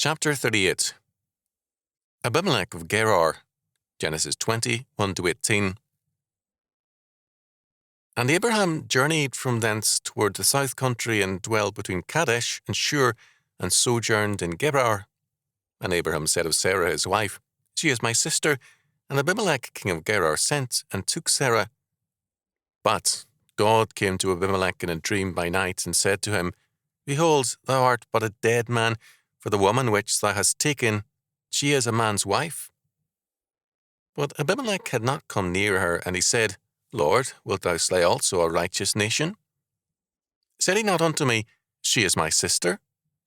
Chapter 38. Abimelech of Gerar, Genesis 20, 1-18. And Abraham journeyed from thence toward the south country, and dwelt between Kadesh and Shur, and sojourned in Gerar. And Abraham said of Sarah his wife, She is my sister. And Abimelech king of Gerar sent, and took Sarah. But God came to Abimelech in a dream by night, and said to him, Behold, thou art but a dead man, for the woman which thou hast taken, she is a man's wife. But Abimelech had not come near her, and he said, Lord, wilt thou slay also a righteous nation? Said he not unto me, She is my sister?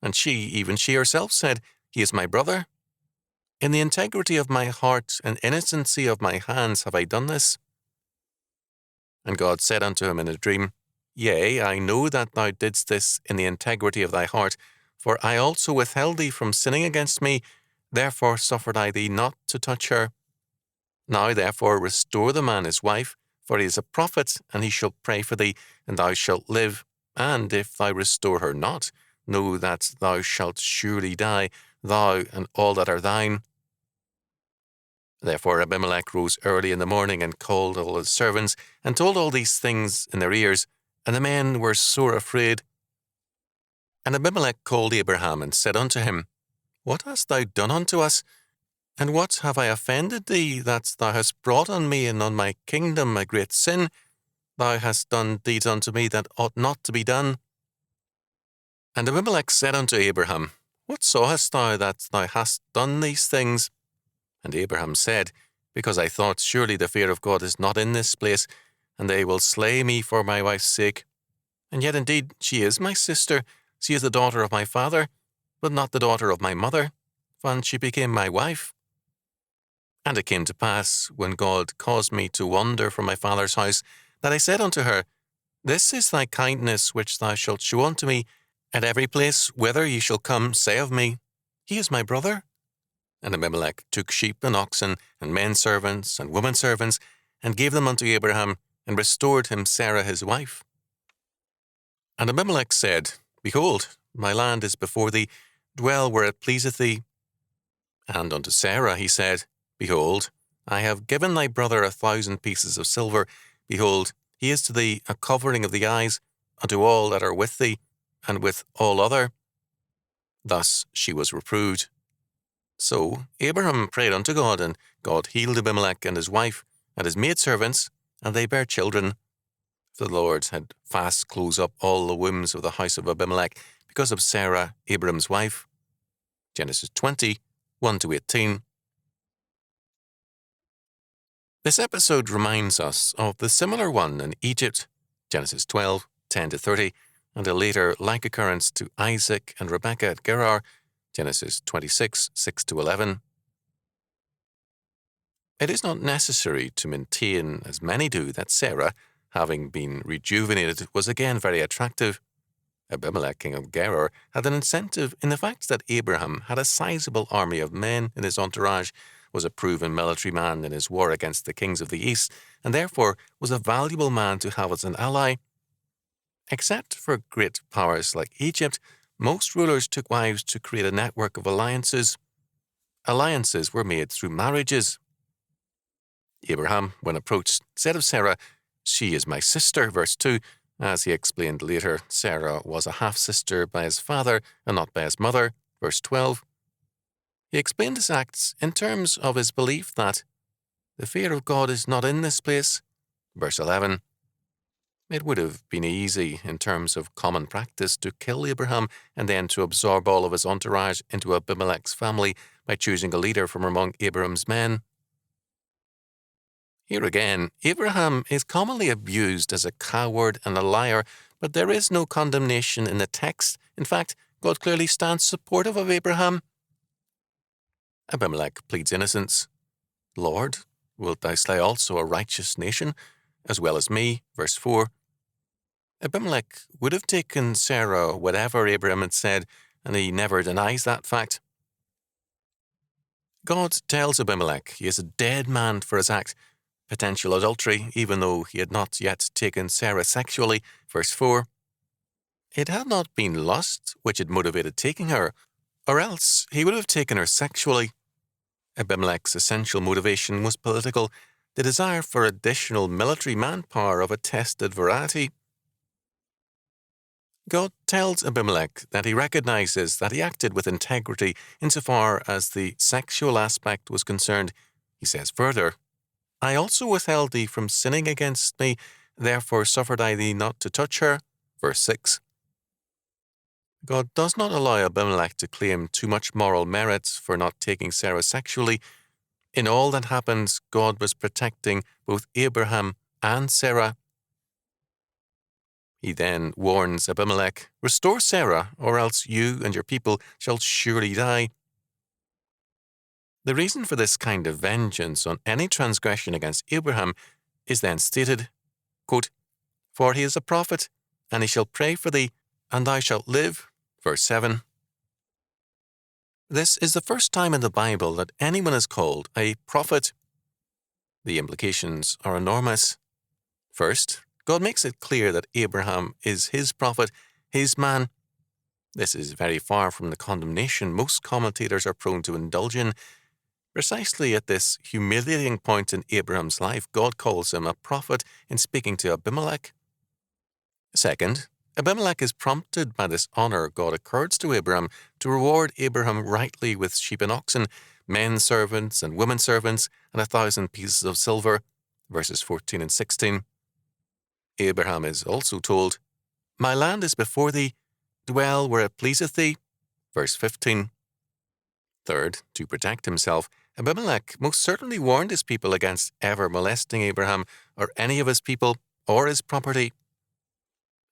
And she, even she herself, said, He is my brother. In the integrity of my heart and innocency of my hands have I done this. And God said unto him in a dream, Yea, I know that thou didst this in the integrity of thy heart, for I also withheld thee from sinning against me, therefore suffered I thee not to touch her. Now therefore restore the man his wife, for he is a prophet, and he shall pray for thee, and thou shalt live. And if thou restore her not, know that thou shalt surely die, thou and all that are thine. Therefore Abimelech rose early in the morning, and called all his servants, and told all these things in their ears, and the men were sore afraid. And Abimelech called Abraham, and said unto him, What hast thou done unto us? And what have I offended thee, that thou hast brought on me and on my kingdom a great sin? Thou hast done deeds unto me that ought not to be done. And Abimelech said unto Abraham, What sawest thou that thou hast done these things? And Abraham said, Because I thought, surely the fear of God is not in this place, and they will slay me for my wife's sake. And yet indeed she is my sister. She is the daughter of my father, but not the daughter of my mother, and she became my wife. And it came to pass, when God caused me to wander from my father's house, that I said unto her, This is thy kindness which thou shalt show unto me. At every place whither ye shall come, say of me, He is my brother. And Abimelech took sheep and oxen, and men servants and women servants, and gave them unto Abraham, and restored him Sarah his wife. And Abimelech said, Behold, my land is before thee, dwell where it pleaseth thee. And unto Sarah he said, Behold, I have given thy brother 1,000 pieces of silver. Behold, he is to thee a covering of the eyes, unto all that are with thee, and with all other. Thus she was reproved. So Abraham prayed unto God, and God healed Abimelech and his wife, and his maidservants, and they bare children. The Lord had fast closed up all the wombs of the house of Abimelech, because of Sarah, Abraham's wife. Genesis 20, 1-18. This episode reminds us of the similar one in Egypt, Genesis 12, 10-30, and a later like occurrence to Isaac and Rebekah at Gerar, Genesis 26, 6-11. It is not necessary to maintain, as many do, that Sarah, having been rejuvenated, was again very attractive. Abimelech, king of Gerar, had an incentive in the fact that Abraham had a sizable army of men in his entourage, was a proven military man in his war against the kings of the East, and therefore was a valuable man to have as an ally. Except for great powers like Egypt, most rulers took wives to create a network of alliances. Alliances were made through marriages. Abraham, when approached, said of Sarah, She is my sister, verse 2. As he explained later, Sarah was a half-sister by his father and not by his mother, verse 12. He explained his acts in terms of his belief that the fear of God is not in this place, verse 11. It would have been easy, in terms of common practice, to kill Abraham and then to absorb all of his entourage into Abimelech's family by choosing a leader from among Abraham's men. Here again, Abraham is commonly abused as a coward and a liar, but there is no condemnation in the text. In fact, God clearly stands supportive of Abraham. Abimelech pleads innocence. Lord, wilt thou slay also a righteous nation, as well as me? Verse 4. Abimelech would have taken Sarah whatever Abraham had said, and he never denies that fact. God tells Abimelech he is a dead man for his act, potential adultery, even though he had not yet taken Sarah sexually, verse 4. It had not been lust which had motivated taking her, or else he would have taken her sexually. Abimelech's essential motivation was political, the desire for additional military manpower of a tested variety. God tells Abimelech that he recognizes that he acted with integrity insofar as the sexual aspect was concerned. He says further, I also withheld thee from sinning against me, therefore suffered I thee not to touch her. Verse 6. God does not allow Abimelech to claim too much moral merit for not taking Sarah sexually. In all that happens, God was protecting both Abraham and Sarah. He then warns Abimelech, restore Sarah, or else you and your people shall surely die. The reason for this kind of vengeance on any transgression against Abraham is then stated, quote, for he is a prophet, and he shall pray for thee, and thou shalt live. Verse 7. This is the first time in the Bible that anyone is called a prophet. The implications are enormous. First, God makes it clear that Abraham is his prophet, his man. This is very far from the condemnation most commentators are prone to indulge in. Precisely at this humiliating point in Abraham's life, God calls him a prophet in speaking to Abimelech. Second, Abimelech is prompted by this honor God accords to Abraham to reward Abraham rightly with sheep and oxen, men servants and women servants, and 1,000 pieces of silver. Verses 14 and 16. Abraham is also told, my land is before thee, dwell where it pleaseth thee. Verse 15. Third, to protect himself, Abimelech most certainly warned his people against ever molesting Abraham or any of his people or his property.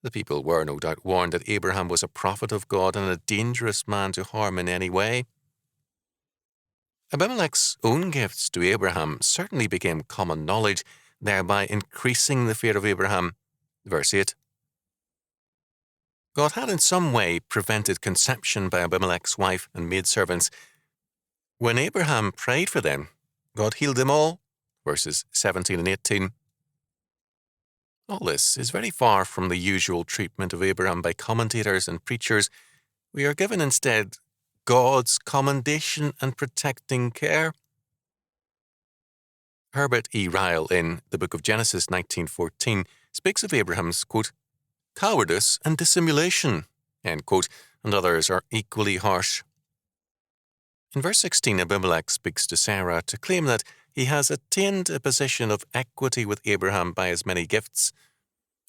The people were no doubt warned that Abraham was a prophet of God and a dangerous man to harm in any way. Abimelech's own gifts to Abraham certainly became common knowledge, thereby increasing the fear of Abraham. Verse 8. God had in some way prevented conception by Abimelech's wife and maidservants. When Abraham prayed for them, God healed them all. Verses 17 and 18. All this is very far from the usual treatment of Abraham by commentators and preachers. We are given instead God's commendation and protecting care. Herbert E. Ryle in the Book of Genesis 19:14 speaks of Abraham's, quote, cowardice and dissimulation, end quote, and others are equally harsh. In verse 16, Abimelech speaks to Sarah to claim that he has attained a position of equity with Abraham by his many gifts.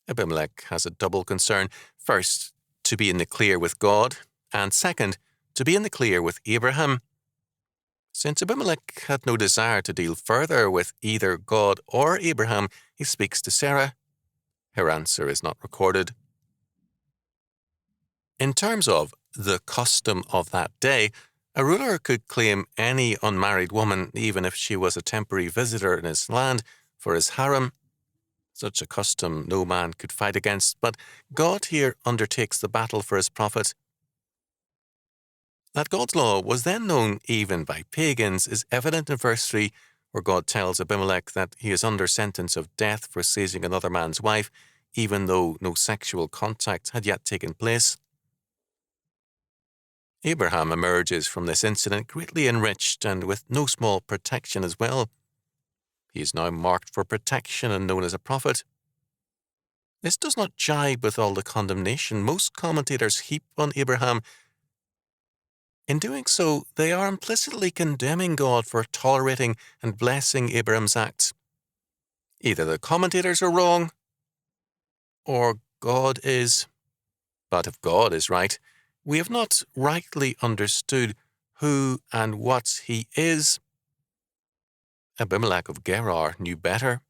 Abimelech has a double concern. First, to be in the clear with God, and second, to be in the clear with Abraham. Since Abimelech had no desire to deal further with either God or Abraham, he speaks to Sarah. Her answer is not recorded. In terms of the custom of that day, a ruler could claim any unmarried woman, even if she was a temporary visitor in his land, for his harem. Such a custom no man could fight against, but God here undertakes the battle for his prophet. That God's law was then known even by pagans is evident in verse 3, where God tells Abimelech that he is under sentence of death for seizing another man's wife, even though no sexual contact had yet taken place. Abraham emerges from this incident greatly enriched and with no small protection as well. He is now marked for protection and known as a prophet. This does not jibe with all the condemnation most commentators heap on Abraham. In doing so, they are implicitly condemning God for tolerating and blessing Abraham's acts. Either the commentators are wrong, or God is. But if God is right, we have not rightly understood who and what he is. Abimelech of Gerar knew better.